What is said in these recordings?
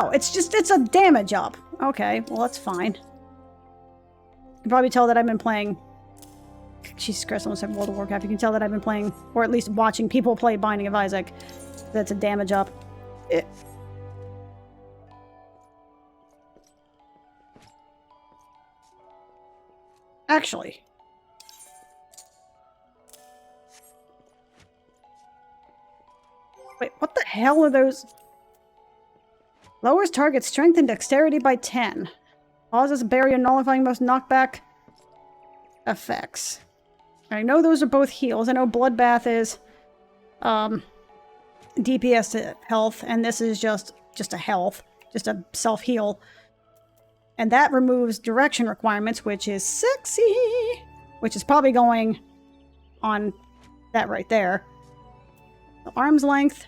Oh, it's a damage up. Okay, well that's fine. You can probably tell that I've been playing... Jesus Christ, I almost said World of Warcraft. You can tell that I've been playing, or at least watching people play Binding of Isaac. That's a damage up. Actually... Wait, what the hell are those? Lowers target strength and dexterity by 10. Pauses barrier nullifying most knockback effects. I know those are both heals. I know Bloodbath is DPS to health, and this is just a health. Just a self-heal. And that removes direction requirements, which is sexy! Which is probably going on that right there. The arm's length.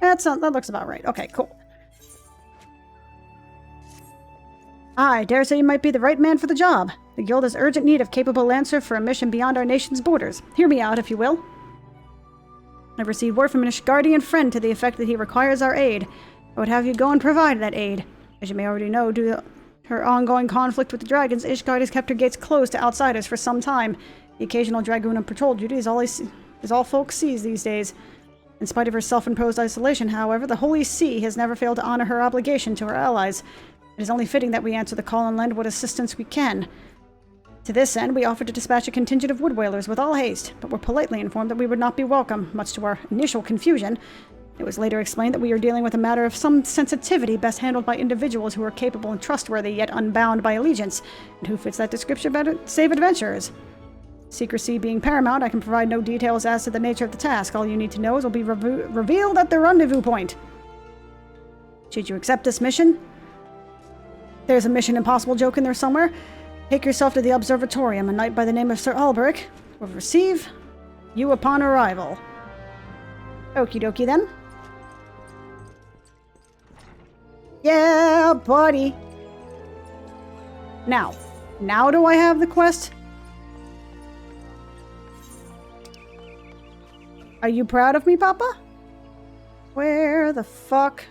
That looks about right. Okay, cool. I dare say you might be the right man for the job. The guild has urgent need of capable lancer for a mission beyond our nation's borders. Hear me out, if you will. I've received word from an Ishgardian friend to the effect that he requires our aid. I would have you go and provide that aid. As you may already know, due to her ongoing conflict with the dragons, Ishgard has kept her gates closed to outsiders for some time. The occasional dragoon on patrol duty is all folks sees these days. In spite of her self-imposed isolation, however, the Holy See has never failed to honor her obligation to her allies. It is only fitting that we answer the call and lend what assistance we can. To this end, we offered to dispatch a contingent of wood whalers with all haste, but were politely informed that we would not be welcome, much to our initial confusion. It was later explained that we are dealing with a matter of some sensitivity best handled by individuals who are capable and trustworthy, yet unbound by allegiance, and who fits that description better save adventurers. Secrecy being paramount, I can provide no details as to the nature of the task. All you need to know is will be revealed at the rendezvous point. Should you accept this mission? There's a Mission Impossible joke in there somewhere. Take yourself to the observatorium. A knight by the name of Sir Alberic will receive you upon arrival. Okie dokie then. Yeah, buddy. Now do I have the quest? Are you proud of me, Papa? Where the fuck?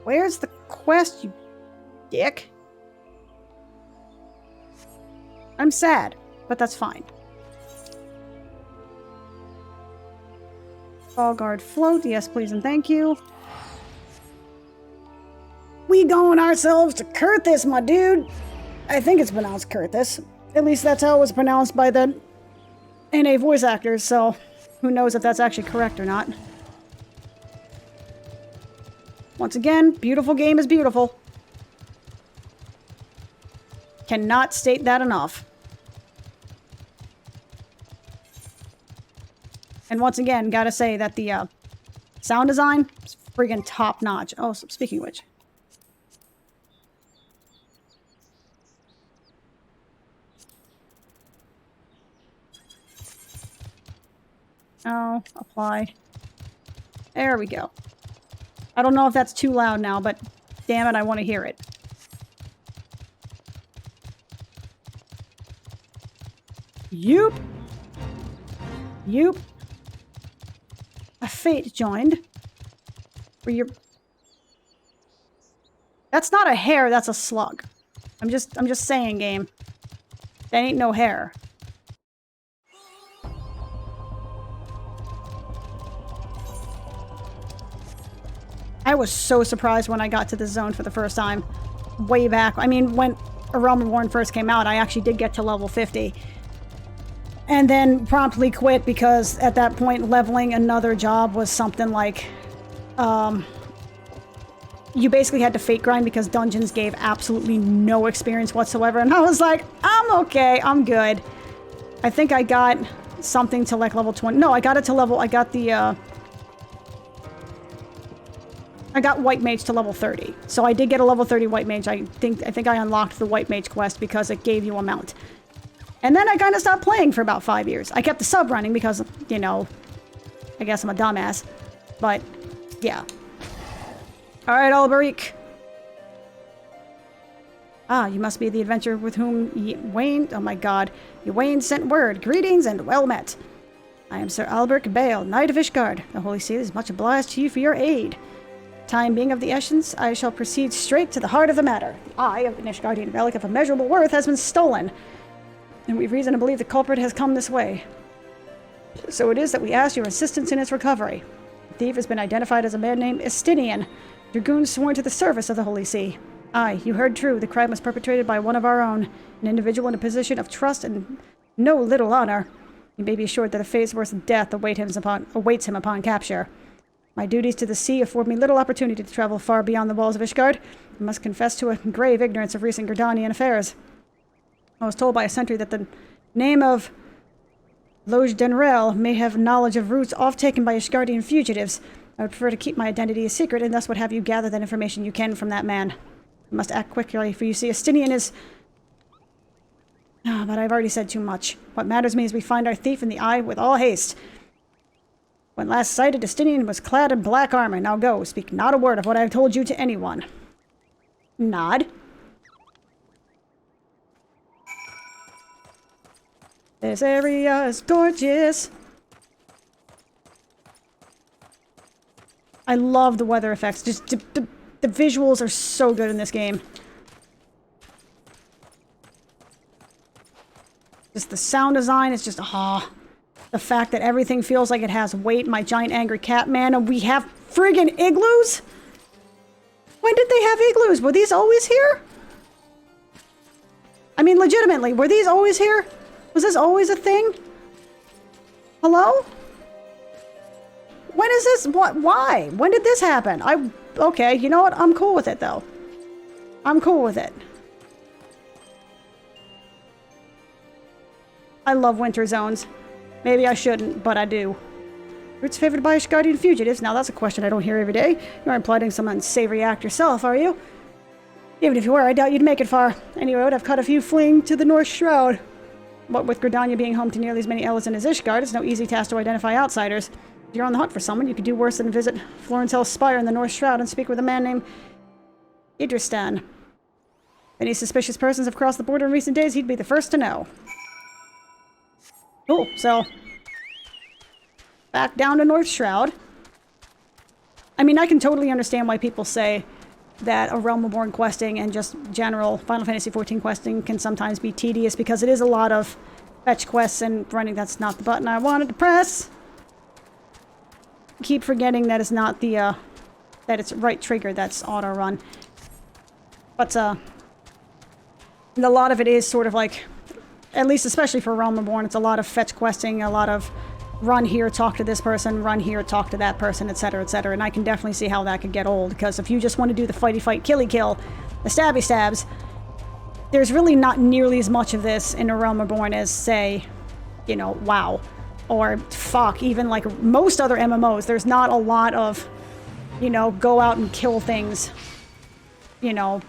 Where's the quest, you dick? I'm sad, but that's fine. Fallguard float, yes please and thank you. We going ourselves to Kurthis, my dude. I think it's pronounced Kurthis. At least that's how it was pronounced by the NA voice actors, so who knows if that's actually correct or not. Once again, beautiful game is beautiful. Cannot state that enough. And once again, gotta say that the sound design is friggin' top notch. Oh, so speaking of which. Oh, apply. There we go. I don't know if that's too loud now, but damn it, I want to hear it. Yoop. Yoop. A fate joined. Where you're... That's not a hare, that's a slug. I'm just saying, game. That ain't no hare. I was so surprised when I got to this zone for the first time. Way back. I mean, when A Realm Reborn first came out, I actually did get to level 50. And then promptly quit because at that point, leveling another job was something like... you basically had to fate grind because dungeons gave absolutely no experience whatsoever. And I was like, I'm okay, I'm good. I think I got something to like level 20. No, I got it to level... I got the... I got White Mage to level 30. So I did get a level 30 White Mage. I think I unlocked the White Mage quest because it gave you a mount. And then I kind of stopped playing for about 5 years. I kept the sub running because, you know, I guess I'm a dumbass. But, yeah. Alright, Alberic. Ah, you must be the adventurer with whom Wayne... Oh my god. Wayne sent word. Greetings and well met. I am Sir Albert Bale, Knight of Ishgard. The Holy See is much obliged to you for your aid. Time being of the essence, I shall proceed straight to the heart of the matter. The eye of an Ishgardian relic of immeasurable worth has been stolen, and we've reason to believe the culprit has come this way. So it is that we ask your assistance in its recovery. The thief has been identified as a man named Estinian, dragoon sworn to the service of the Holy See. Aye, you heard true. The crime was perpetrated by one of our own, an individual in a position of trust and no little honor. You may be assured that a fate worse than death awaits him upon capture. My duties to the sea afford me little opportunity to travel far beyond the walls of Ishgard. I must confess to a grave ignorance of recent Gerdanian affairs. I was told by a sentry that the name of Loge Denrel may have knowledge of routes off-taken by Ishgardian fugitives. I would prefer to keep my identity a secret, and thus would have you gather that information you can from that man. You must act quickly, for you see, Estinian is... but I've already said too much. What matters me is we find our thief in the eye with all haste. When last sighted, Estinian was clad in black armor. Now go, speak not a word of what I have told you to anyone. Nod. This area is gorgeous. I love the weather effects. Just the visuals are so good in this game. Just the sound design is just, the fact that everything feels like it has weight. My giant angry cat man, and we have friggin' igloos? When did they have igloos? Were these always here? I mean, legitimately, were these always here? Was this always a thing? Hello? When is this? What? Why? When did this happen? Okay, you know what? I'm cool with it, though. I'm cool with it. I love winter zones. Maybe I shouldn't, but I do. Routes favored by Ishgardian fugitives? Now that's a question I don't hear every day. You aren't plotting some unsavory act yourself, are you? Even if you were, I doubt you'd make it far. Anyway, I've caught a few fleeing to the North Shroud. What with Gridania being home to nearly as many Elders as Ishgard, it's no easy task to identify outsiders. If you're on the hunt for someone, you could do worse than visit Florentel's Spire in the North Shroud and speak with a man named Idristan. If any suspicious persons have crossed the border in recent days, he'd be the first to know. Cool, so back down to North Shroud. I mean, I can totally understand why people say that a Realm Reborn questing and just general Final Fantasy XIV questing can sometimes be tedious because it is a lot of fetch quests and running. That's not the button I wanted to press. Keep forgetting that it's not the, that it's right trigger that's auto run. But, a lot of it is sort of like, at least especially for Realm Reborn, it's a lot of fetch questing, a lot of run here, talk to this person, run here, talk to that person, etc., etc. And I can definitely see how that could get old, because if you just want to do the fighty fight, killy kill, the stabby stabs, there's really not nearly as much of this in A Realm Reborn as, say, you know, WoW. Or, fuck, even like most other MMOs, there's not a lot of, you know, go out and kill things, you know,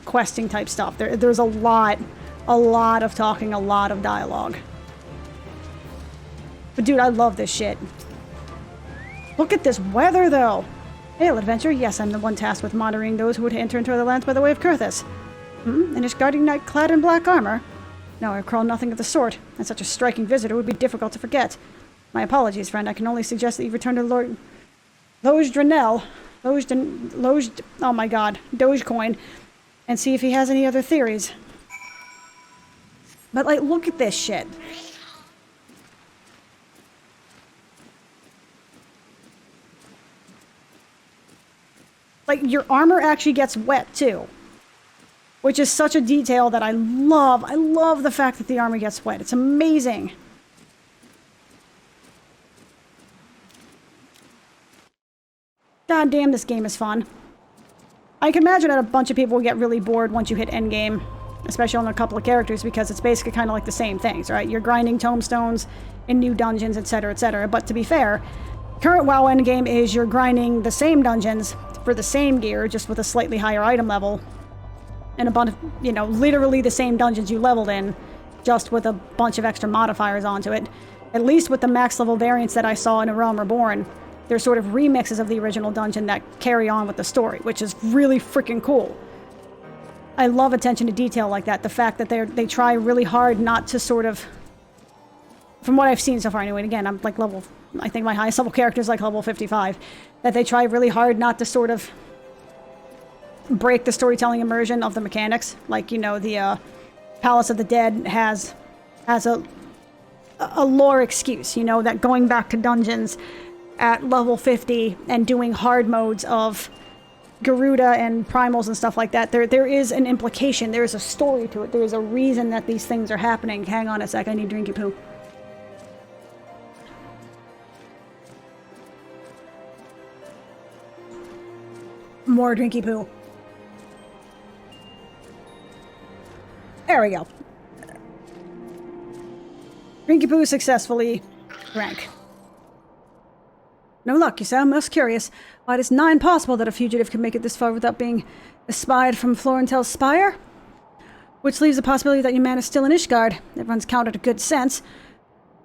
questing type stuff. There's a lot of talking, a lot of dialogue. But dude, I love this shit. Look at this weather, though. Hail, adventure. Yes, I'm the one tasked with monitoring those who would enter into the lands by the way of Kurthus. An Ishgardian knight clad in black armor? No, I recall nothing of the sort, and such a striking visitor would be difficult to forget. My apologies, friend. I can only suggest that you return to Lord Loge Drenel, oh my god, Dogecoin, and see if he has any other theories. But, like, look at this shit. Like, your armor actually gets wet, too. Which is such a detail that I love. I love the fact that the armor gets wet. It's amazing. God damn, this game is fun. I can imagine that a bunch of people will get really bored once you hit endgame. Especially on a couple of characters, because it's basically kind of like the same things, right? You're grinding tomestones in new dungeons, etc., etc. But to be fair, current WoW endgame is you're grinding the same dungeons for the same gear, just with a slightly higher item level. And a bunch of, you know, literally the same dungeons you leveled in, just with a bunch of extra modifiers onto it. At least with the max level variants that I saw in A Realm Reborn, they're sort of remixes of the original dungeon that carry on with the story, which is really freaking cool. I love attention to detail like that. The fact that they try really hard not to sort of... From what I've seen so far anyway, and again, I'm like level... I think my highest level character is like level 55. That they try really hard not to sort of break the storytelling immersion of the mechanics. Like, you know, the Palace of the Dead has a lore excuse, you know, that going back to dungeons at level 50 and doing hard modes of Garuda and primals and stuff like that, there is an implication, there is a story to it, there is a reason that these things are happening. Hang on a sec, I need drinky poo. More drinky poo. There we go. Drinky poo successfully drank. No luck, you say? I'm most curious. Why, it is nigh impossible that a fugitive could make it this far without being espied from Florentel's spire. Which leaves the possibility that your man is still in Ishgard. It runs counter to good sense.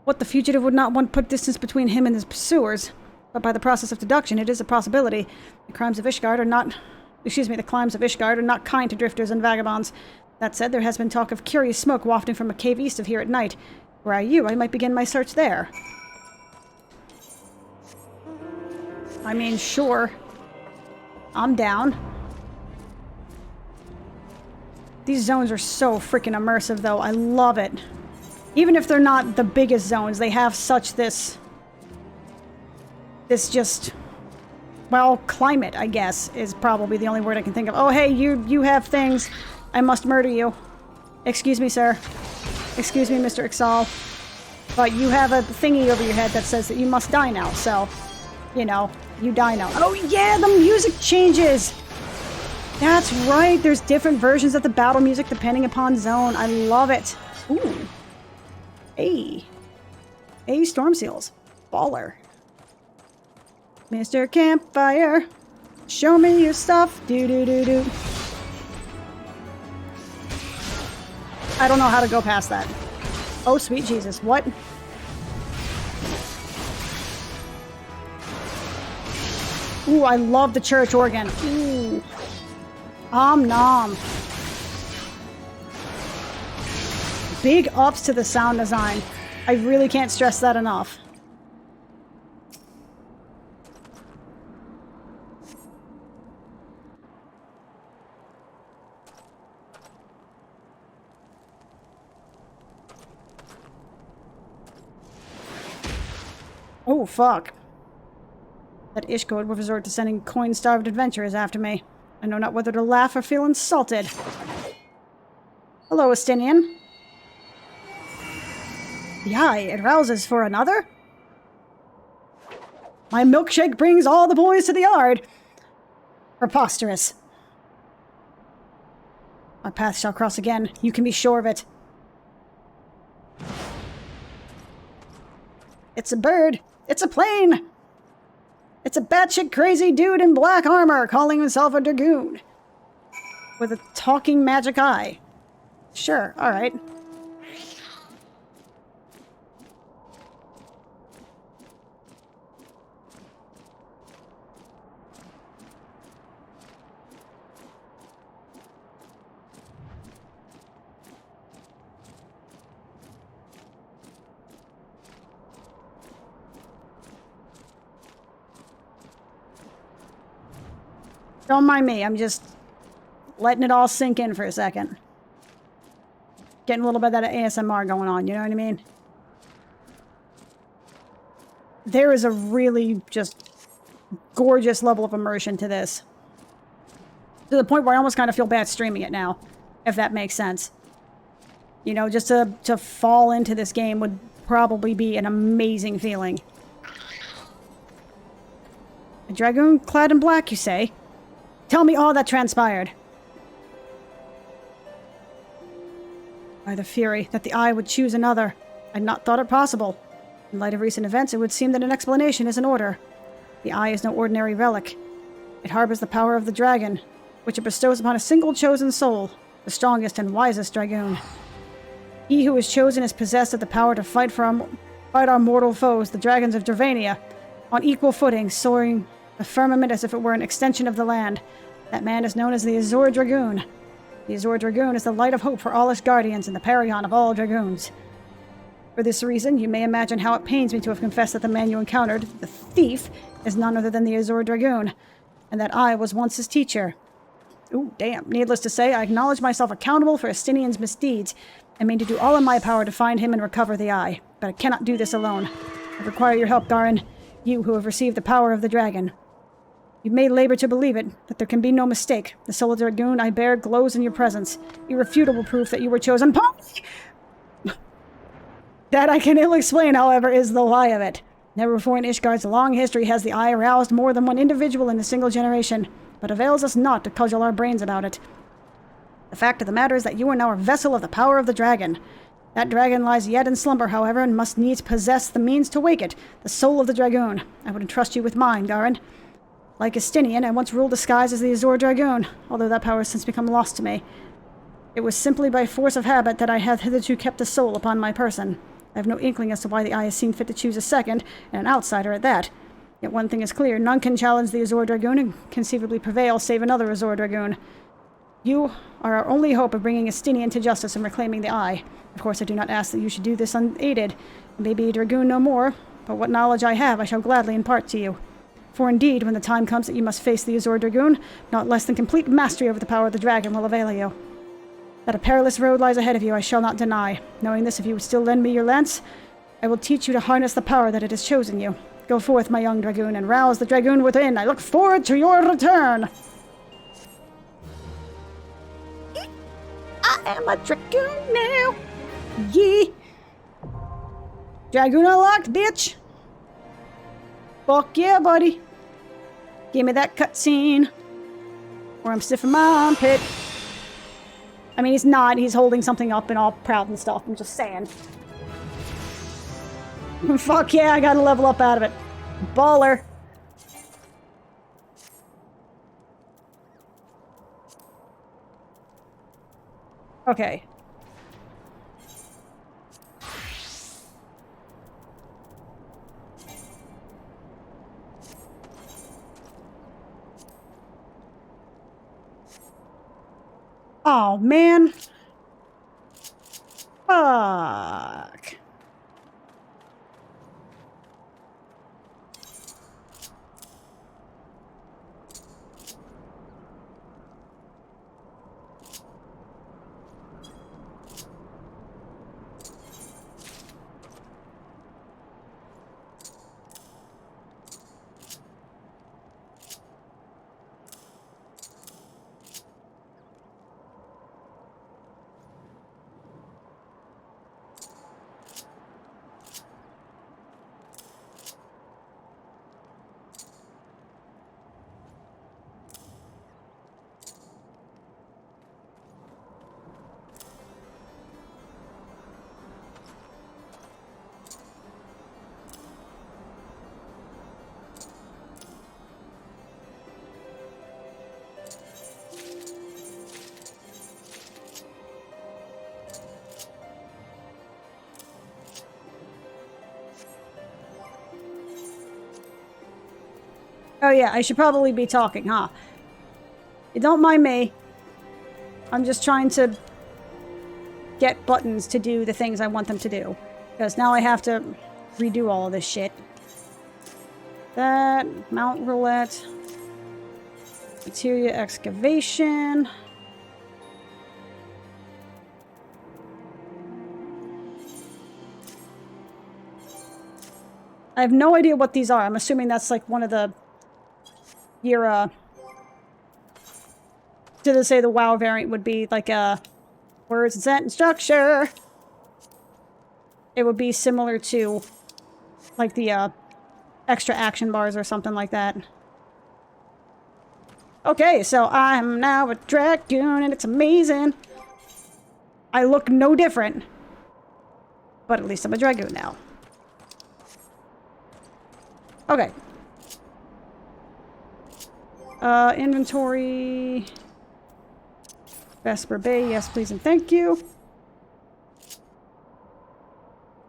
What the fugitive would not want to put distance between him and his pursuers. But by the process of deduction, it is a possibility. The crimes of Ishgard are not... the climes of Ishgard are not kind to drifters and vagabonds. That said, there has been talk of curious smoke wafting from a cave east of here at night. Where are you? I might begin my search there. I mean, sure. I'm down. These zones are so freaking immersive, though. I love it. Even if they're not the biggest zones, they have such this just... Well, climate, I guess, is probably the only word I can think of. Oh, hey, you have things. I must murder you. Excuse me, sir. Excuse me, Mr. Ixal. But you have a thingy over your head that says that you must die now, so... You know, you die now. Oh, yeah, the music changes! That's right, there's different versions of the battle music depending upon zone. I love it. Ooh. Hey. Hey, Storm Seals. Baller. Mr. Campfire, show me your stuff. Do-do-do-do. I don't know how to go past that. Oh, sweet Jesus. What? Ooh, I love the church organ. Ooh. Nom. Big ups to the sound design. I really can't stress that enough. Oh, fuck. That Ishgard will resort to sending coin-starved adventurers after me. I know not whether to laugh or feel insulted. Hello, Estinian. Yai, it rouses for another? My milkshake brings all the boys to the yard. Preposterous. Our path shall cross again. You can be sure of it. It's a bird. It's a plane. It's a batshit crazy dude in black armor calling himself a dragoon. With a talking magic eye. Sure, alright. Don't mind me, I'm just letting it all sink in for a second. Getting a little bit of that ASMR going on, you know what I mean? There is a really just gorgeous level of immersion to this. To the point where I almost kind of feel bad streaming it now, if that makes sense. You know, just to fall into this game would probably be an amazing feeling. A dragoon clad in black, you say? Tell me all that transpired. By the fury, that the Eye would choose another. I'd not thought it possible. In light of recent events, it would seem that an explanation is in order. The Eye is no ordinary relic. It harbors the power of the dragon, which it bestows upon a single chosen soul, the strongest and wisest dragoon. He who is chosen is possessed of the power to fight our mortal foes, the dragons of Dravania, on equal footing, soaring the firmament as if it were an extension of the land. That man is known as the Azure Dragoon. The Azure Dragoon is the light of hope for all its guardians and the paragon of all dragoons. For this reason, you may imagine how it pains me to have confessed that the man you encountered, the thief, is none other than the Azure Dragoon, and that I was once his teacher. Ooh, damn. Needless to say, I acknowledge myself accountable for Estinian's misdeeds, and mean to do all in my power to find him and recover the eye. But I cannot do this alone. I require your help, Garin, you who have received the power of the dragon. You may labor to believe it, but there can be no mistake. The soul of the dragoon I bear glows in your presence. Irrefutable proof that you were chosen. That I can ill explain, however, is the lie of it. Never before in Ishgard's long history has the eye aroused more than one individual in a single generation, but avails us not to cudgel our brains about it. The fact of the matter is that you are now a vessel of the power of the dragon. That dragon lies yet in slumber, however, and must needs possess the means to wake it, the soul of the dragoon. I would entrust you with mine, Garin. Like Estinian, I once ruled the skies as the Azure Dragoon, although that power has since become lost to me. It was simply by force of habit that I have hitherto kept the soul upon my person. I have no inkling as to why the eye has seen fit to choose a second, and an outsider at that. Yet one thing is clear, none can challenge the Azure Dragoon and conceivably prevail save another Azure Dragoon. You are our only hope of bringing Estinian to justice and reclaiming the eye. Of course, I do not ask that you should do this unaided. I may be a dragoon no more, but what knowledge I have I shall gladly impart to you. For indeed, when the time comes that you must face the Azure Dragoon, not less than complete mastery over the power of the dragon will avail you. That a perilous road lies ahead of you I shall not deny. Knowing this, if you would still lend me your lance, I will teach you to harness the power that it has chosen you. Go forth, my young dragoon, and rouse the dragoon within. I look forward to your return! I am a dragoon now! Yee! Dragoon unlocked, bitch! Fuck yeah, buddy! Give me that cutscene. Or I'm stiff in my armpit. I mean, he's not. He's holding something up and all proud and stuff. I'm just saying. Fuck yeah, I gotta level up out of it. Baller. Okay. Oh, man. Fuck. Oh yeah, I should probably be talking, huh? You don't mind me. I'm just trying to get buttons to do the things I want them to do. Because now I have to redo all of this shit. That, mount roulette, materia excavation. I have no idea what these are. I'm assuming that's like one of the did it say the WoW variant would be like a words and sentence structure? It would be similar to like the extra action bars or something like that. Okay, so I'm now a dragoon and it's amazing. I look no different. But at least I'm a dragoon now. Okay. Inventory. Vesper Bay, yes please and thank you.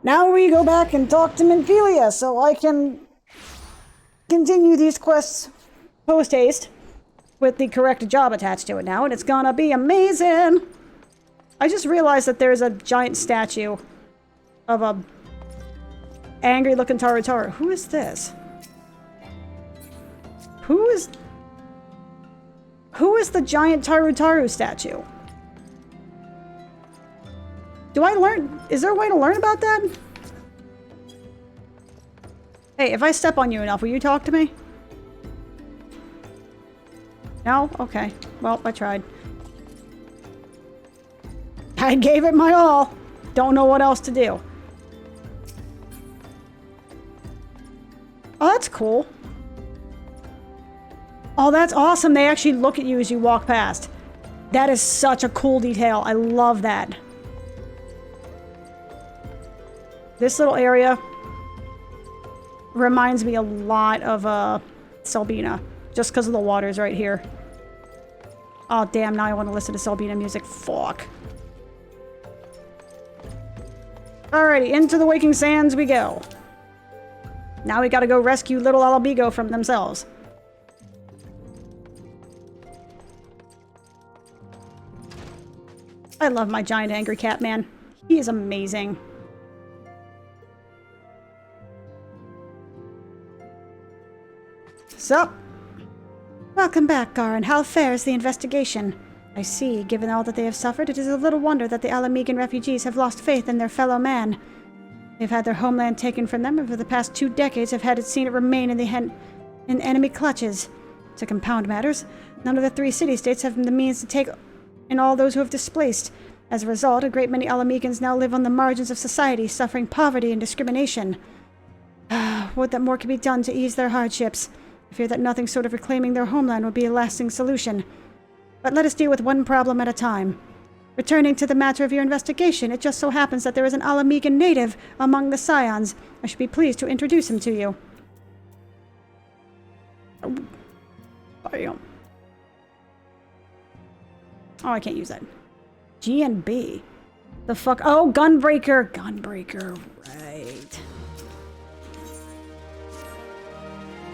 Now we go back and talk to Minfilia so I can continue these quests post-haste. with the correct job attached to it now, and it's gonna be amazing! I just realized that there's a giant statue of a angry-looking Tarutaru. Who is this? Who is the giant Tarutaru statue? Is there a way to learn about that? Hey, if I step on you enough, will you talk to me? No? Okay. Well, I tried. I gave it my all. Don't know what else to do. Oh, that's cool. Oh, that's awesome. They actually look at you as you walk past. That is such a cool detail. I love that. This little area reminds me a lot of Selbina, just because of the waters right here. Oh, damn, now I want to listen to Selbina music. Fuck. Alrighty, into the Waking Sands we go. Now we gotta go rescue little Alabigo from themselves. I love my giant angry cat, man. He is amazing. So, welcome back, Garin. How fares the investigation? I see. Given all that they have suffered, it is a little wonder that the Alamegan refugees have lost faith in their fellow man. They've had their homeland taken from them, and for the past 2 decades have seen it remain in enemy clutches. To compound matters, none of the 3 city-states have the means to take in all those who have displaced. As a result, a great many Alamegans now live on the margins of society, suffering poverty and discrimination. Would that more could be done to ease their hardships. I fear that nothing short of reclaiming their homeland would be a lasting solution. But let us deal with one problem at a time. Returning to the matter of your investigation, it just so happens that there is an Alamegan native among the Scions. I should be pleased to introduce him to you. Bam. Oh, I can't use that. G and B. The fuck? Oh, Gunbreaker. Gunbreaker, right.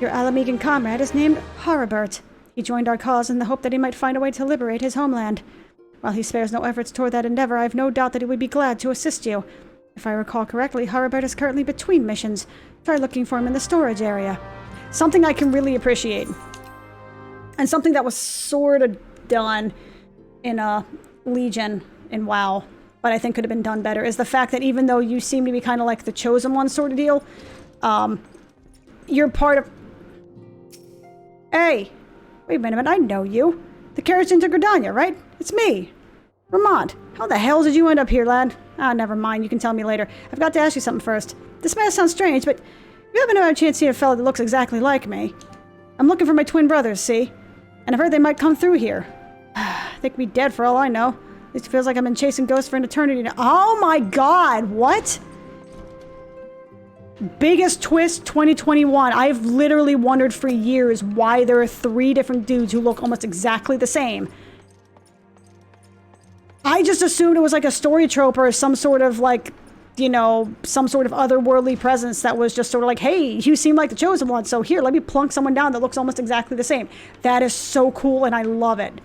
Your Alamegan comrade is named Haribert. He joined our cause in the hope that he might find a way to liberate his homeland. While he spares no efforts toward that endeavor, I have no doubt that he would be glad to assist you. If I recall correctly, Haribert is currently between missions. Try looking for him in the storage area. Something I can really appreciate, and something that was sort of done in Legion in WoW, but I think could have been done better, is the fact that even though you seem to be kind of like the chosen one sort of deal, you're part of... Hey! Wait a minute, I know you. The carriage into Gridania, right? It's me. Vermont. How the hell did you end up here, lad? Ah, never mind, you can tell me later. I've got to ask you something first. This may sound strange, but you haven't had a chance to see a fellow that looks exactly like me. I'm looking for my twin brothers, see? And I've heard they might come through here. They could be dead for all I know. At least it feels like I've been chasing ghosts for an eternity now. Oh my god, what? Biggest twist 2021. I've literally wondered for years why there are 3 different dudes who look almost exactly the same. I just assumed it was like a story trope or some sort of like, you know, some sort of otherworldly presence that was just sort of like, hey, you seem like the chosen one, so here, let me plunk someone down that looks almost exactly the same. That is so cool and I love it.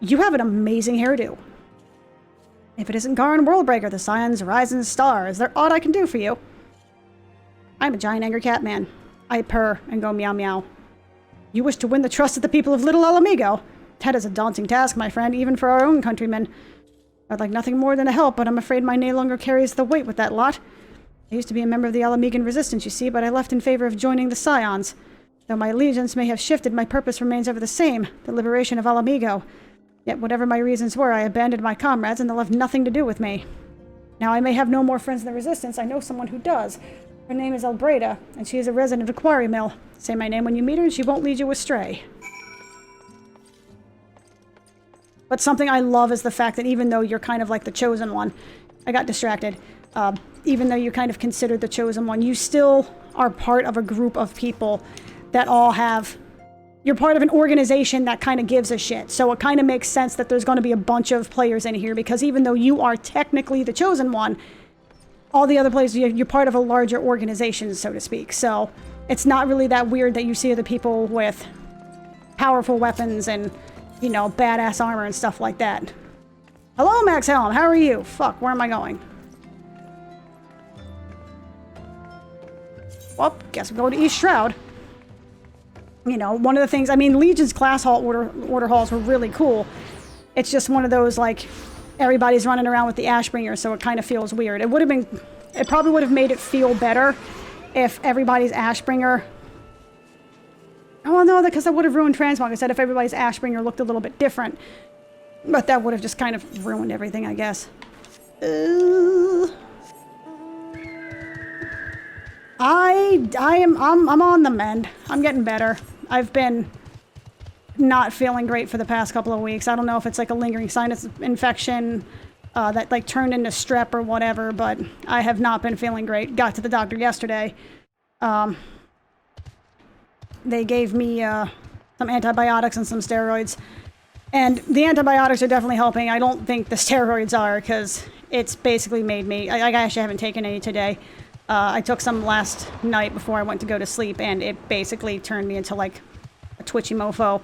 You have an amazing hairdo. If it isn't Garin Worldbreaker, the Scions, Rising Star, is there aught I can do for you? I'm a giant angry cat man. I purr and go meow meow. You wish to win the trust of the people of Little Alamigo? That is a daunting task, my friend, even for our own countrymen. I'd like nothing more than to help, but I'm afraid my name no longer carries the weight with that lot. I used to be a member of the Alamegan Resistance, you see, but I left in favor of joining the Scions. Though my allegiance may have shifted, my purpose remains ever the same, the liberation of Alamigo. Yet whatever my reasons were, I abandoned my comrades and they'll have nothing to do with me. Now I may have no more friends in the Resistance, I know someone who does. Her name is Albreda, and she is a resident of the Quarry Mill. Say my name when you meet her and she won't lead you astray. But something I love is the fact that even though you're kind of like the chosen one, I got distracted, even though you're kind of considered the chosen one, you still are part of a group of people that all have... You're part of an organization that kind of gives a shit. So it kind of makes sense that there's going to be a bunch of players in here because even though you are technically the chosen one, all the other players, you're part of a larger organization, so to speak. So it's not really that weird that you see other people with powerful weapons and, you know, badass armor and stuff like that. Hello, Max Helm. How are you? Fuck, where am I going? Well, guess we'll go to East Shroud. You know, one of the things, I mean, Legion's class hall order halls were really cool. It's just one of those, like, everybody's running around with the Ashbringer, so it kind of feels weird. It probably would have made it feel better if everybody's Ashbringer... Oh, no, because that would have ruined Transmog. I said if everybody's Ashbringer looked a little bit different. But that would have just kind of ruined everything, I guess. I'm on the mend. I'm getting better. I've been not feeling great for the past couple of weeks. I don't know if it's like a lingering sinus infection that like turned into strep or whatever, but I have not been feeling great. Got to the doctor yesterday. They gave me some antibiotics and some steroids. And the antibiotics are definitely helping. I don't think the steroids are, because it's basically made me... I actually haven't taken any today. I took some last night before I went to go to sleep, and it basically turned me into, like, a twitchy mofo,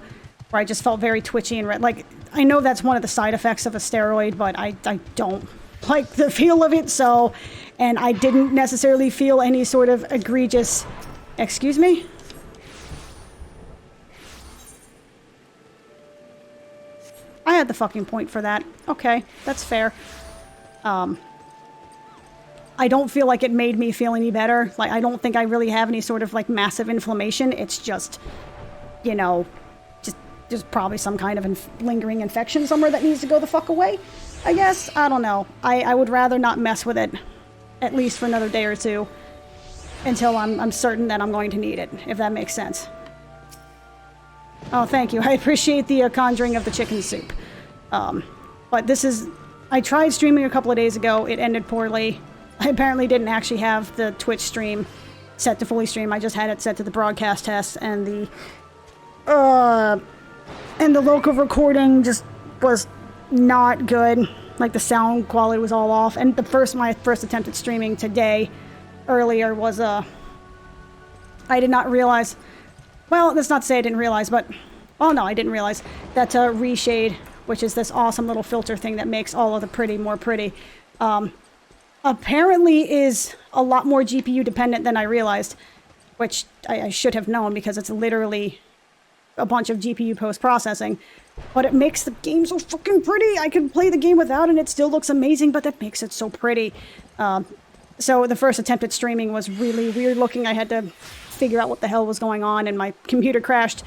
where I just felt very twitchy and red. Like, I know that's one of the side effects of a steroid, but I don't like the feel of it, so... And I didn't necessarily feel any sort of egregious... Excuse me? I had the fucking point for that. Okay, that's fair. I don't feel like it made me feel any better. Like, I don't think I really have any sort of, like, massive inflammation. It's just, you know, just probably some kind of lingering infection somewhere that needs to go the fuck away, I guess. I don't know. I would rather not mess with it, at least for another day or two, until I'm certain that I'm going to need it, if that makes sense. Oh, thank you. I appreciate the conjuring of the chicken soup. But this is... I tried streaming a couple of days ago. It ended poorly. I apparently didn't actually have the Twitch stream set to fully stream. I just had it set to the broadcast test, and the local recording just was not good. Like, the sound quality was all off. And my first attempt at streaming today, earlier, was, I did not realize... Well, that's not to say I didn't realize, but... Oh, no, I didn't realize that reshade, which is this awesome little filter thing that makes all of the pretty more pretty, apparently is a lot more GPU dependent than I realized, which I should have known because it's literally a bunch of GPU post-processing. But it makes the game so fucking pretty! I can play the game without and it still looks amazing, but that makes it so pretty. So the first attempt at streaming was really weird looking. I had to figure out what the hell was going on, and my computer crashed,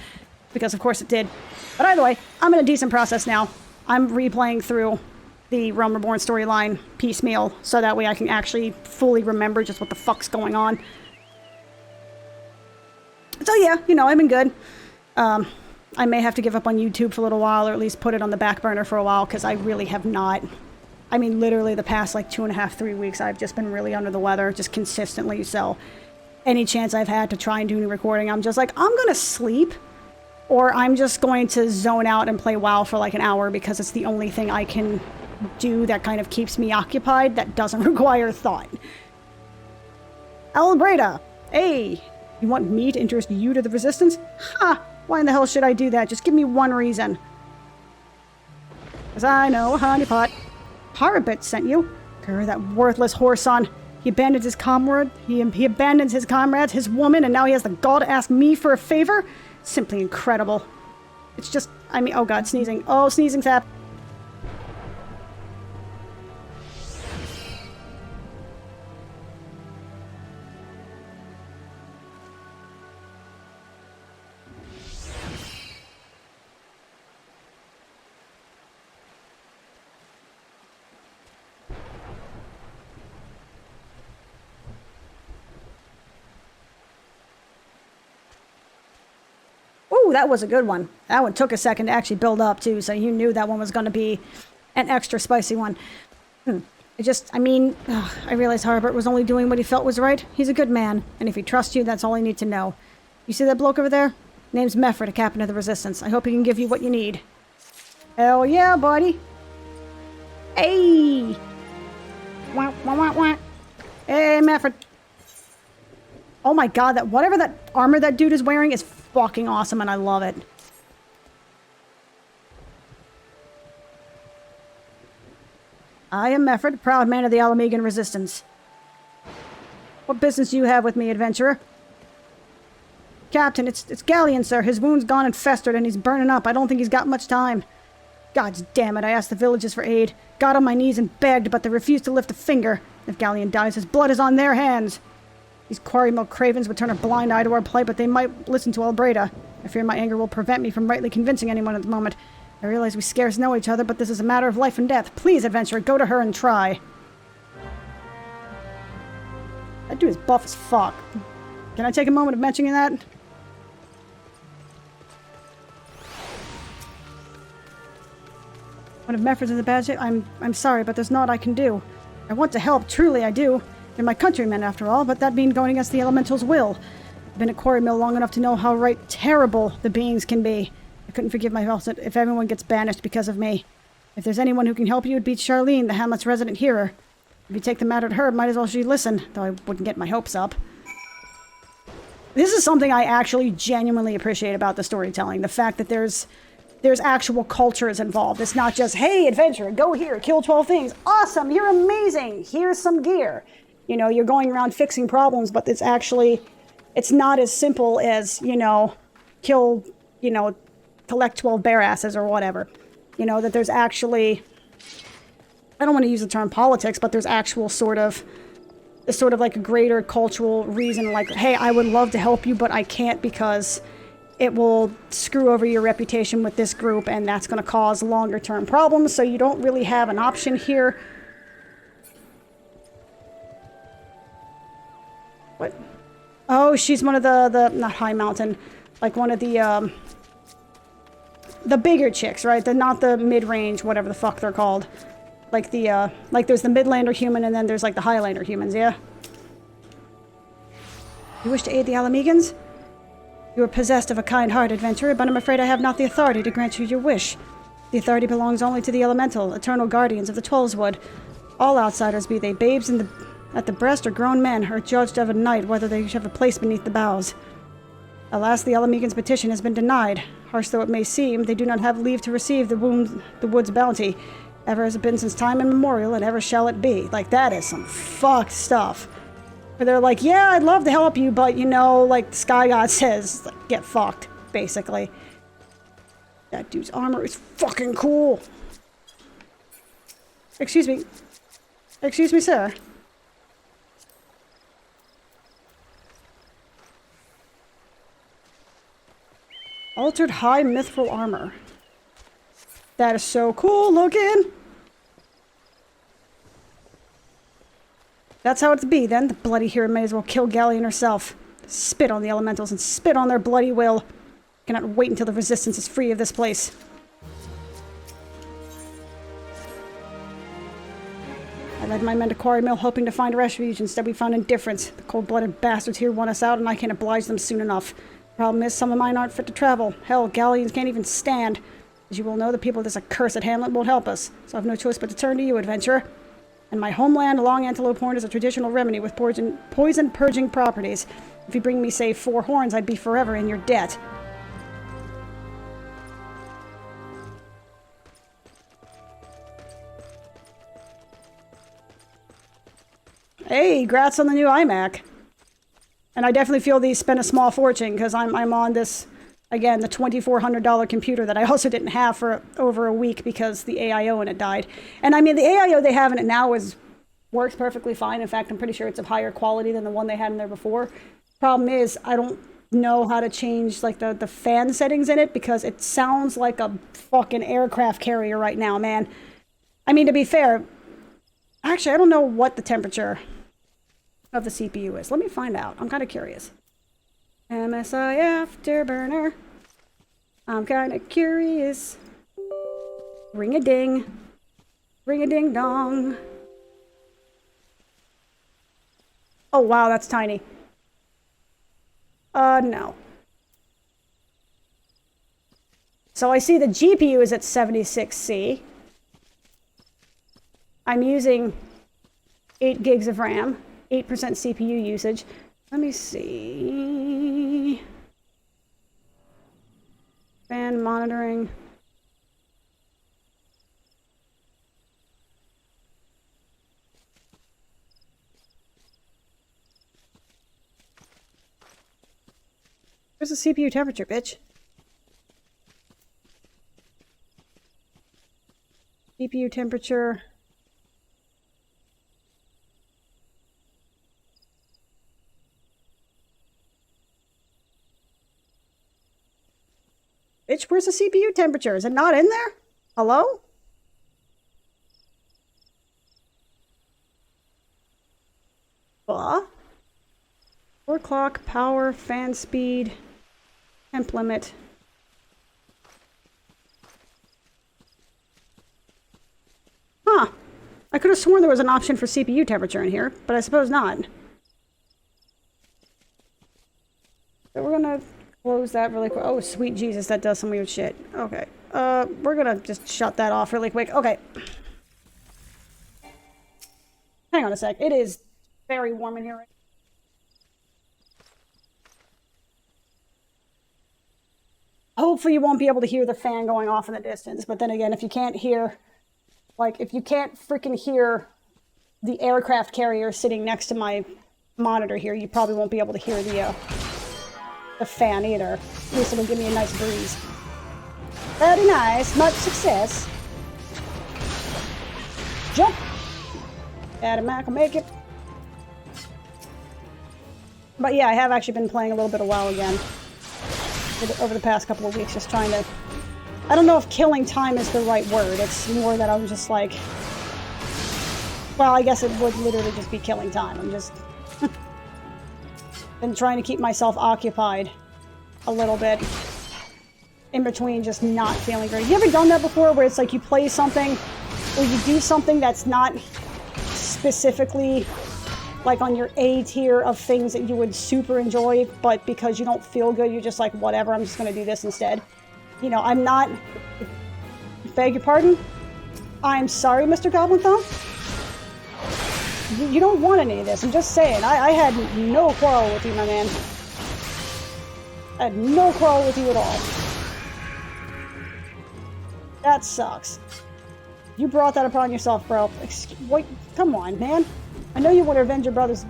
because of course it did. But either way, I'm in a decent process now. I'm replaying through the Realm Reborn storyline piecemeal, so that way I can actually fully remember just what the fuck's going on. So yeah, you know, I've been good. I may have to give up on YouTube for a little while, or at least put it on the back burner for a while, because I really have not... I mean, literally the past, like, 2.5, 3 weeks, I've just been really under the weather, just consistently, so... Any chance I've had to try and do any recording, I'm just like, I'm gonna sleep, or I'm just going to zone out and play WoW for like an hour, because it's the only thing I can do that kind of keeps me occupied, that doesn't require thought. Albreda! Hey! You want me to introduce you to the Resistance? Ha! Why in the hell should I do that? Just give me one reason. Because I know, honeypot. Parabit sent you. Grr, that worthless whoreson. He abandoned his comrade. He abandons his comrades, his woman, and now he has the gall to ask me for a favor? Simply incredible. It's just, I mean, oh god, sneezing. Oh, sneezing tap. Ooh, that was a good one. That one took a second to actually build up, too, so you knew that one was going to be an extra spicy one. I mean, I realized Harbert was only doing what he felt was right. He's a good man, and if he trusts you, that's all I need to know. You see that bloke over there? Name's Mefford, a captain of the Resistance. I hope he can give you what you need. Hell yeah, buddy. Hey! Wah, wah, wah, wah. Hey, Mefford. Oh my god, whatever that armor that dude is wearing is fucking awesome, and I love it. I am Mefford, proud man of the Alamegan Resistance. What business do you have with me, adventurer? Captain, it's Galleon, sir. His wound's gone and festered, and he's burning up. I don't think he's got much time. God damn it, I asked the villagers for aid. Got on my knees and begged, but they refused to lift a finger. If Galleon dies, his blood is on their hands. These quarry mill cravens would turn a blind eye to our plight, but they might listen to Albreda. I fear my anger will prevent me from rightly convincing anyone at the moment. I realize we scarce know each other, but this is a matter of life and death. Please, adventurer, go to her and try. That dude is buff as fuck. Can I take a moment of mentioning that? One of Mefford's in the bad shape. I'm sorry, but there's naught I can do. I want to help, truly I do. They're my countrymen, after all, but that means going against the elemental's will. I've been at quarry mill long enough to know how terrible the beings can be. I couldn't forgive myself if everyone gets banished because of me. If there's anyone who can help you, it'd be Charlene, the hamlet's resident hearer. If you take the matter to her, might as well she listen, though I wouldn't get my hopes up. This is something I actually genuinely appreciate about the storytelling. The fact that there's actual cultures involved. It's not just, hey, adventurer, go here, kill 12 things. Awesome, you're amazing. Here's some gear. You know, you're going around fixing problems, but it's not as simple as, kill, collect 12 bear asses or whatever. That there's actually, I don't want to use the term politics, but there's actual sort of like a greater cultural reason, like, hey, I would love to help you, but I can't because it will screw over your reputation with this group, and that's going to cause longer term problems, so you don't really have an option here. What? Oh, she's one of the not High Mountain, like one of the bigger chicks, right? Not the mid-range, whatever the fuck they're called. Like like there's the Midlander human, and then there's like the Highlander humans, yeah? You wish to aid the Alamegans? You are possessed of a kind heart, adventurer, but I'm afraid I have not the authority to grant you your wish. The authority belongs only to the elemental, eternal guardians of the Twelveswood. All outsiders, be they babes at the breast or grown men, are judged of a night whether they have a place beneath the boughs. Alas, the Alamegans' petition has been denied. Harsh though it may seem, they do not have leave to receive the wood's bounty. Ever has it been since time immemorial, and ever shall it be. Like, that is some fucked stuff. Where they're like, yeah, I'd love to help you, but, like the Sky God says, like, get fucked, basically. That dude's armor is fucking cool. Excuse me. Excuse me, sir. Altered high mithril armor. That is so cool looking. That's how it's be, then. The bloody hero may as well kill Galleon herself. Spit on the elementals and spit on their bloody will. Cannot wait until the resistance is free of this place. I led my men to Quarry Mill hoping to find a refuge. Instead we found indifference. The cold-blooded bastards here want us out, and I can't oblige them soon enough. Problem is, some of mine aren't fit to travel. Hell, Galleons can't even stand. As you will know, the people of this accursed hamlet won't help us, so I've no choice but to turn to you, adventurer. And my homeland along Antelope Horn is a traditional remedy with poison-purging properties. If you bring me, say, 4 horns, I'd be forever in your debt. Hey, grats on the new iMac. And I definitely feel these spent a small fortune, because I'm on this, again, the $2,400 computer that I also didn't have for over a week because the AIO in it died. And I mean, the AIO they have in it now works perfectly fine. In fact, I'm pretty sure it's of higher quality than the one they had in there before. Problem is, I don't know how to change like the fan settings in it because it sounds like a fucking aircraft carrier right now, man. I mean, to be fair, actually, I don't know what the temperature of the CPU is. Let me find out. I'm kind of curious. MSI Afterburner. I'm kind of curious. Ring-a-ding. Ring-a-ding-dong. Oh, wow, that's tiny. No. So I see the GPU is at 76C. I'm using 8 gigs of RAM, 8% CPU usage. Let me see. Fan monitoring. Where's the CPU temperature, bitch? CPU temperature. Bitch, where's the CPU temperature? Is it not in there? Hello? Core clock, power, fan speed, temp limit. Huh. I could have sworn there was an option for CPU temperature in here, but I suppose not. So we're gonna close that really quick. Oh, sweet Jesus, that does some weird shit. Okay. We're gonna just shut that off really quick. Okay. Hang on a sec. It is very warm in here right now. Hopefully you won't be able to hear the fan going off in the distance, but then again, if you can't hear, like, if you can't freaking hear the aircraft carrier sitting next to my monitor here, you probably won't be able to hear the fan either. At least it'll give me a nice breeze. Very nice. Much success. Jump. Adam Mac will make it. But yeah, I have actually been playing a little bit of WoW again over the past couple of weeks, just trying to... I don't know if killing time is the right word. It's more that I'm just like... Well, I guess it would literally just be killing time. I'm just... been trying to keep myself occupied a little bit in between just not feeling great. You ever done that before, where it's like you play something or you do something that's not specifically like on your A tier of things that you would super enjoy, but because you don't feel good, you're just like, whatever, I'm just going to do this instead. You know, I'm not... Beg your pardon? I'm sorry, Mr. Goblin Thumb? You don't want any of this, I'm just saying. I had no quarrel with you, my man. I had no quarrel with you at all. That sucks. You brought that upon yourself, bro. Wait, come on, man. I know you want to avenge your brother's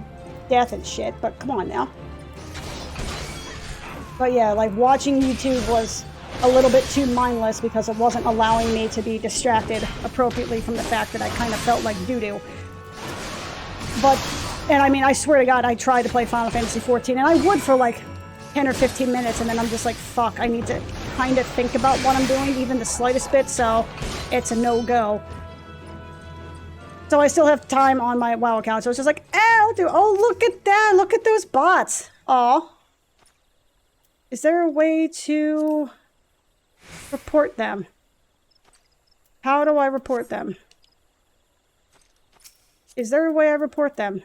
death and shit, but come on now. But yeah, like, watching YouTube was a little bit too mindless because it wasn't allowing me to be distracted appropriately from the fact that I kind of felt like doo-doo. But, and I mean, I swear to God, I tried to play Final Fantasy XIV, and I would for like 10 or 15 minutes, and then I'm just like, fuck, I need to kind of think about what I'm doing, even the slightest bit, so it's a no-go. So I still have time on my WoW account, so it's just like, oh, look at that, look at those bots. Aw. Is there a way to report them? How do I report them? Is there a way I report them?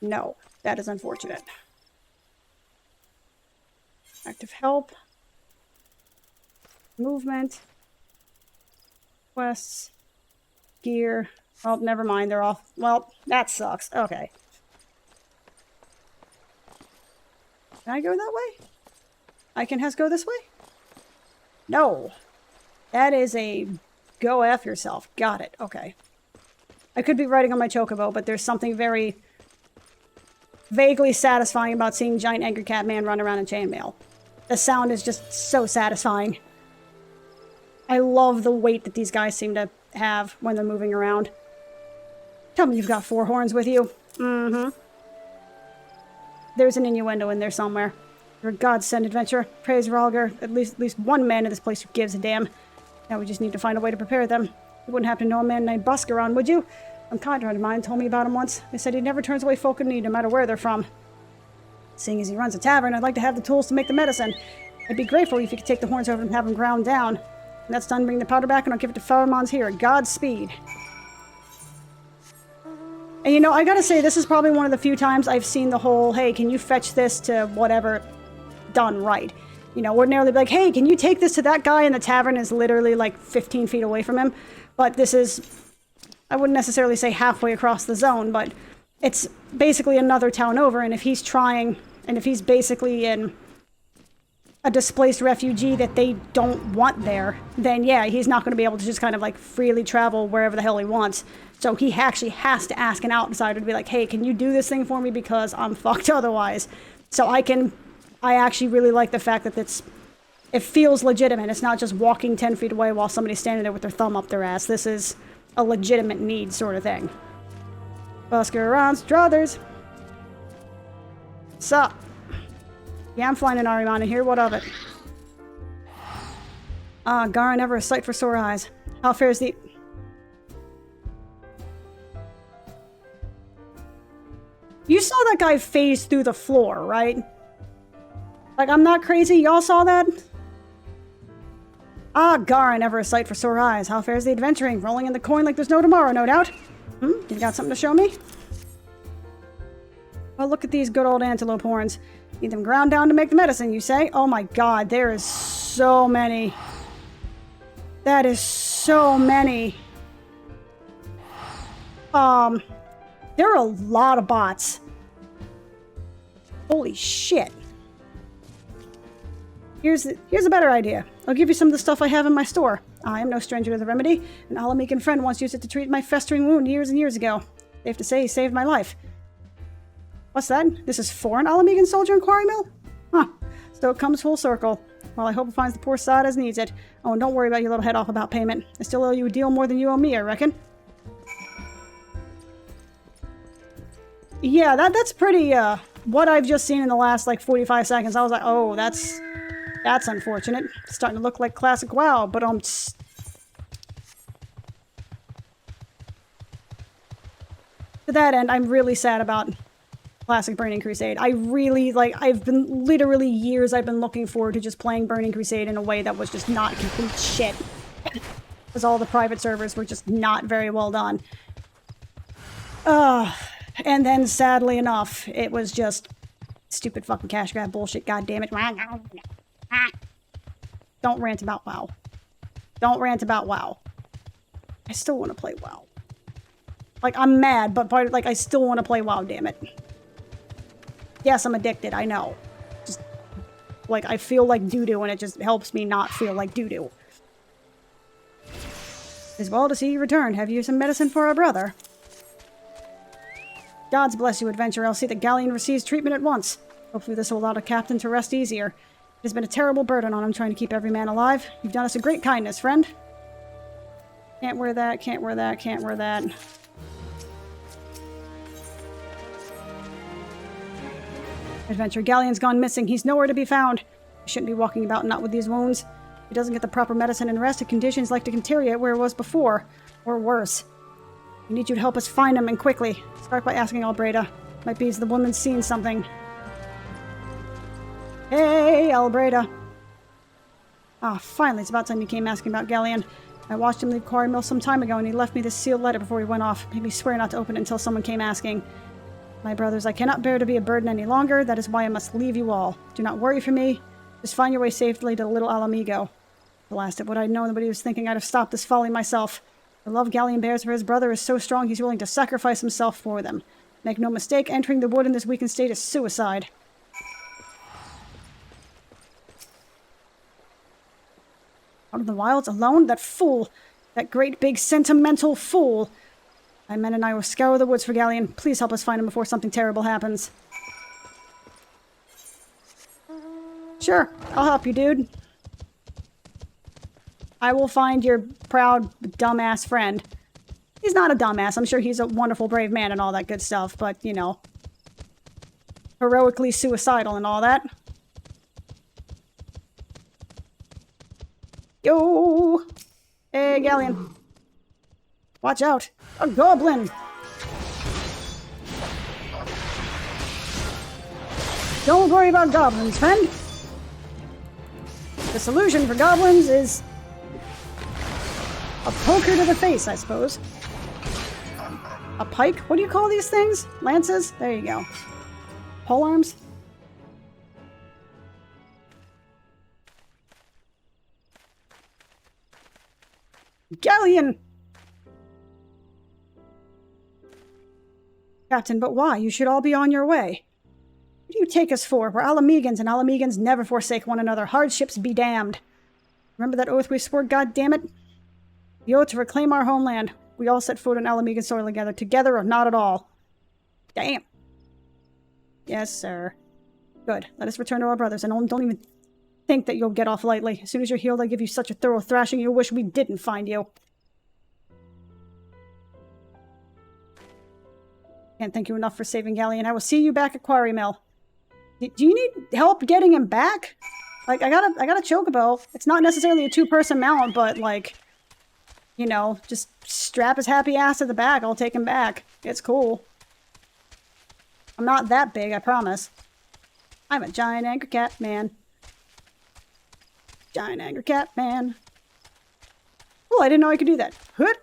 No. That is unfortunate. Active help. Movement. Quests. Gear. Oh, never mind. They're off. Well, that sucks. Okay. Can I go that way? I can go this way? No. That is a go F yourself. Got it. Okay. I could be riding on my chocobo, but there's something very vaguely satisfying about seeing giant angry cat man run around in chainmail. The sound is just so satisfying. I love the weight that these guys seem to have when they're moving around. Tell me you've got 4 horns with you. Mm-hmm. There's an innuendo in there somewhere. You're a godsend adventurer. Praise Ralger. At least one man in this place who gives a damn. Now we just need to find a way to prepare them. You wouldn't happen to know a man named Busker on, would you? A comrade of mine told me about him once. They said he never turns away folk in need, no matter where they're from. Seeing as he runs a tavern, I'd like to have the tools to make the medicine. I'd be grateful if you could take the horns over and have them ground down. When that's done, bring the powder back and I'll give it to Pheromones here. Godspeed. And you know, I gotta say, this is probably one of the few times I've seen the whole, hey, can you fetch this to whatever, done right. You know, ordinarily be like, hey, can you take this to that guy? And the tavern is literally like 15 feet away from him. But this is, I wouldn't necessarily say halfway across the zone, but it's basically another town over. And if he's trying, and if he's basically in a displaced refugee that they don't want there, then yeah, he's not going to be able to just kind of like freely travel wherever the hell he wants. So he actually has to ask an outsider to be like, hey, can you do this thing for me because I'm fucked otherwise. So I actually really like the fact that it feels legitimate. It's not just walking 10 feet away while somebody's standing there with their thumb up their ass. This is a legitimate need sort of thing. Busker around, Struthers. Sup? Yeah, I'm flying an Arimana here. What of it? Ah, Gara, never a sight for sore eyes. How fares the... You saw that guy phase through the floor, right? Like, I'm not crazy. Y'all saw that? Ah, Gara, never a sight for sore eyes. How fares the adventuring? Rolling in the coin like there's no tomorrow, no doubt. You got something to show me? Well, look at these good old antelope horns. Need them ground down to make the medicine, you say? Oh my god, there is so many. That is so many. There are a lot of bots. Holy shit. Here's a better idea. I'll give you some of the stuff I have in my store. I am no stranger to the remedy. An Alamican friend once used it to treat my festering wound years and years ago. Safe to say he saved my life. What's that? This is for an Alamican soldier in Quarry Mill? Huh. So it comes full circle. Well, I hope it finds the poor sod as needs it. Oh, and don't worry about your little head off about payment. I still owe you a deal more than you owe me, I reckon. Yeah, that's pretty, what I've just seen in the last, like, 45 seconds. I was like, oh, that's unfortunate. It's starting to look like classic WoW, but, to that end, I'm really sad about classic Burning Crusade. I really, like, literally years I've been looking forward to just playing Burning Crusade in a way that was just not complete shit. Because all the private servers were just not very well done. And then, sadly enough, it was just stupid fucking cash grab bullshit, goddammit. Don't rant about WoW. Don't rant about WoW. I still want to play WoW. Like, I'm mad, but I still want to play WoW, damn it. Yes, I'm addicted, I know. Just, like, I feel like doo-doo, and it just helps me not feel like doo-doo. It's well to see you return. Have you some medicine for our brother? Gods bless you, adventurer. I'll see that Galleon receives treatment at once. Hopefully this will allow the captain to rest easier. It has been a terrible burden on him trying to keep every man alive. You've done us a great kindness, friend. Can't wear that, can't wear that, can't wear that. Adventurer Galleon's gone missing. He's nowhere to be found. He shouldn't be walking about not with these wounds. If he doesn't get the proper medicine and rest, the conditions like to deteriorate where it was before. Or worse. We need you to help us find him, and quickly. Start by asking Albreda. Might be the woman's seen something. Hey, Albreda. Ah, finally, it's about time you came asking about Galleon. I watched him leave Quarry Mill some time ago, and he left me this sealed letter before he went off. Made me swear not to open it until someone came asking. My brothers, I cannot bear to be a burden any longer. That is why I must leave you all. Do not worry for me. Just find your way safely to the little Alamigo. Alas, if what I'd known what he was thinking, I'd have stopped this folly myself. The love Galleon bears for his brother is so strong he's willing to sacrifice himself for them. Make no mistake, entering the wood in this weakened state is suicide. Out of the wilds, alone? That fool! That great big sentimental fool! My men and I will scour the woods for Galleon. Please help us find him before something terrible happens. Sure, I'll help you, dude. I will find your proud, dumbass friend. He's not a dumbass. I'm sure he's a wonderful, brave man and all that good stuff, but, you know, heroically suicidal and all that. Yo! Hey, Galleon. Watch out. A goblin! Don't worry about goblins, friend. The solution for goblins is a poker to the face, I suppose. A pike? What do you call these things? Lances? There you go. Polearms? Galleon! Captain, but why? You should all be on your way. do you take us for? We're Alamegans, and Alamegans never forsake one another. Hardships be damned. Remember that oath we swore, goddammit? The oath to reclaim our homeland. We all set foot on Alamegan soil together or not at all. Damn. Yes, sir. Good. Let us return to our brothers, and don't even think that you'll get off lightly. As soon as you're healed, I give you such a thorough thrashing you'll wish we didn't find you. Can't thank you enough for saving Galleon. I will see you back at Quarry Mill. Do you need help getting him back? Like, I got a chocobo. It's not necessarily a two-person mount, but, like, you know, just strap his happy ass to the back. I'll take him back. It's cool. I'm not that big, I promise. I'm a giant angry cat man. Giant angry cat man. Oh, I didn't know I could do that. What?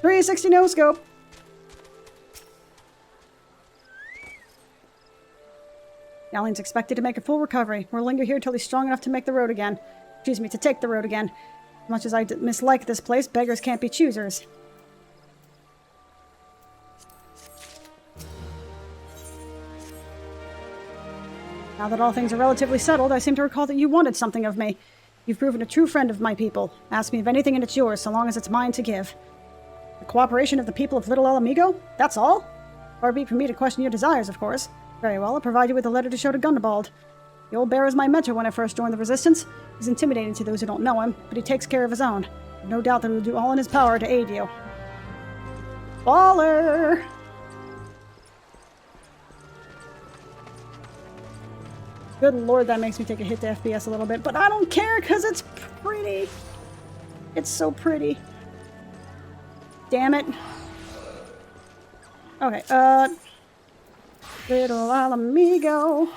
360 no scope. Galleon's expected to make a full recovery. We'll linger here till he's strong enough to make the road again. Excuse me, to take the road again. As much as I mislike this place, beggars can't be choosers. Now that all things are relatively settled, I seem to recall that you wanted something of me. You've proven a true friend of my people. Ask me of anything and it's yours, so long as it's mine to give. The cooperation of the people of Little Alamigo? That's all? Far be it from me to question your desires, of course. Very well, I'll provide you with a letter to show to Gundabald. The old bear was my mentor when I first joined the Resistance. He's intimidating to those who don't know him, but he takes care of his own. No doubt that he'll do all in his power to aid you. Baller! Good lord, that makes me take a hit to FPS a little bit, but I don't care because it's pretty. It's so pretty. Damn it. Okay, Little Alamigo.